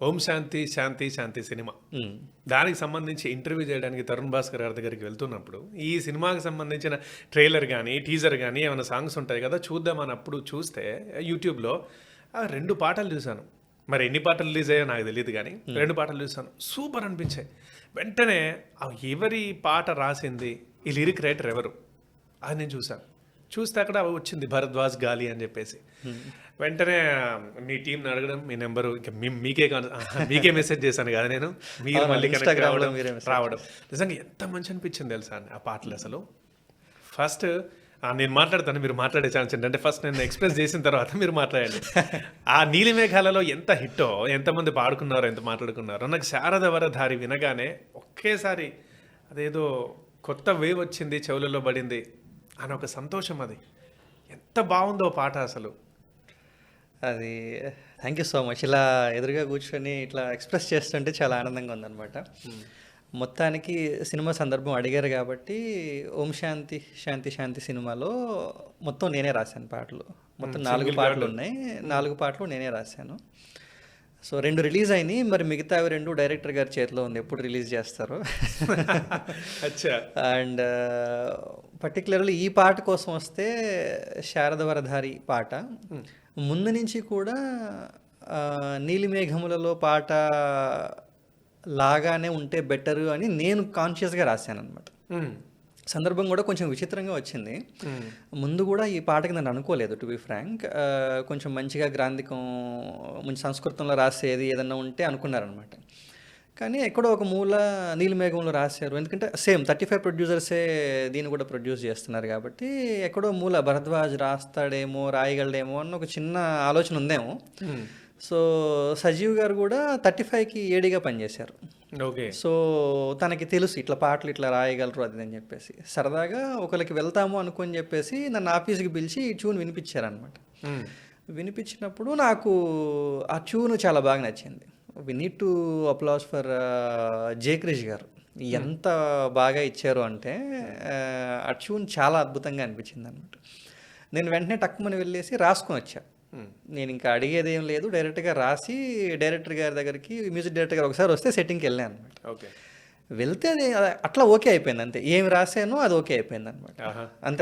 ఓం శాంతి శాంతి శాంతి cinema. దానికి సంబంధించి interview చేయడానికి తరుణ్ భాస్కర్ గారి దగ్గరికి వెళ్తున్నప్పుడు ఈ సినిమాకి సంబంధించిన ట్రైలర్ కానీ టీజర్ కానీ ఏమైనా సాంగ్స్ ఉంటాయి కదా చూద్దామని అప్పుడు చూస్తే యూట్యూబ్లో 2 పాటలు చూశాను. మరి ఎన్ని పాటలు రిలీజ్ అయ్యో నాకు తెలియదు కానీ 2 పాటలు చూశాను, సూపర్ అనిపించాయి. వెంటనే ఎవరి పాట రాసింది, ఈ లిరిక్ రైటర్ ఎవరు అది నేను చూశాను. చూస్తే అక్కడ వచ్చింది భరద్వాజ్ గాలి అని చెప్పేసి. వెంటనే మీ టీంని అడగడం, మీ నెంబరు ఇంకా మీకే మెసేజ్ చేశాను కదా నేను, మీరు మళ్ళీ రావడం నిజంగా ఎంత మంచి అనిపించింది తెలుసా ఆ పాటలు. అసలు ఫస్ట్ నేను మాట్లాడతాను, మీరు మాట్లాడే ఛాన్స్ ఏంటంటే ఫస్ట్ నేను ఎక్స్ప్రెస్ చేసిన తర్వాత మీరు మాట్లాడండి. ఆ నీలి మేఘాలలో ఎంత హిట్టో, ఎంతమంది పాడుకున్నారో, ఎంత మాట్లాడుకున్నారో. నాకు శారద వరధారి వినగానే ఒకేసారి అదేదో కొత్త వేవ్ వచ్చింది, చెవులలో పడింది అని ఒక సంతోషం. అది ఎంత బాగుందో పాట అసలు. అది థ్యాంక్ యూ సో మచ్. ఇలా ఎదురుగా కూర్చొని ఇట్లా ఎక్స్ప్రెస్ చేస్తుంటే చాలా ఆనందంగా ఉందన్నమాట. మొత్తానికి సినిమా సందర్భం అడిగారు కాబట్టి ఓం శాంతి శాంతి శాంతి సినిమాలో మొత్తం నేనే రాశాను పాటలు. మొత్తం 4 పాటలు ఉన్నాయి. 4 పాటలు నేనే రాశాను. సో 2 రిలీజ్ అయినాయి, మరి మిగతావి 2 డైరెక్టర్ గారి చేతిలో ఉంది, ఎప్పుడు రిలీజ్ చేస్తారో. అండ్ పర్టికులర్లీ ఈ పాట కోసం వస్తే శారద వరధారి పాట ముందు నుంచి కూడా నీలిమేఘములలో పాట లాగానే ఉంటే బెటరు అని నేను కాన్షియస్గా రాశాను అనమాట. సందర్భం కూడా కొంచెం విచిత్రంగా వచ్చింది. ముందు కూడా ఈ పాటకి నేను అనుకోలేదు, టు బి ఫ్రాంక్. కొంచెం మంచిగా గ్రాంధికం, మంచి సంస్కృతంలో రాసేది ఏదన్నా ఉంటే అనుకున్నారనమాట. కానీ ఎక్కడో ఒక మూల నీలిమేఘంలో రాశారు. ఎందుకంటే సేమ్ 35 ప్రొడ్యూసర్సే దీన్ని కూడా ప్రొడ్యూస్ చేస్తున్నారు కాబట్టి ఎక్కడో మూల భరద్వాజ్ రాస్తాడేమో, రాయగలడేమో అన్న ఒక చిన్న ఆలోచన ఉందేమో. సో సజీవ్ గారు కూడా 35కి ఏడీగా పనిచేశారు. సో తనకి తెలుసు ఇట్లా పాటలు ఇట్లా రాయగలరు అది అని చెప్పేసి, సరదాగా ఒకరికి వెళ్తాము అనుకొని చెప్పేసి నన్ను ఆఫీస్కి పిలిచి ఈ ట్యూన్ వినిపించారనమాట. వినిపించినప్పుడు నాకు ఆ ట్యూన్ చాలా బాగా నచ్చింది. We need to applause for J Krish garu. ఎంత బాగా ఇచ్చారు అంటే ఆ ట్యూన్ చాలా అద్భుతంగా అనిపించింది అనమాట. నేను వెంటనే టక్కుమని వెళ్ళేసి రాసుకొని వచ్చా. నేను ఇంకా అడిగేది ఏం లేదు, డైరెక్ట్గా రాసి డైరెక్టర్ గారి దగ్గరికి, మ్యూజిక్ డైరెక్టర్ గారు ఒకసారి వస్తే సెట్టింగ్కి వెళ్ళాను అనమాట. వెళ్తే అది అట్లా ఓకే అయిపోయింది అంతే. ఏమి రాసానో అది ఓకే అయిపోయింది అనమాట అంతే.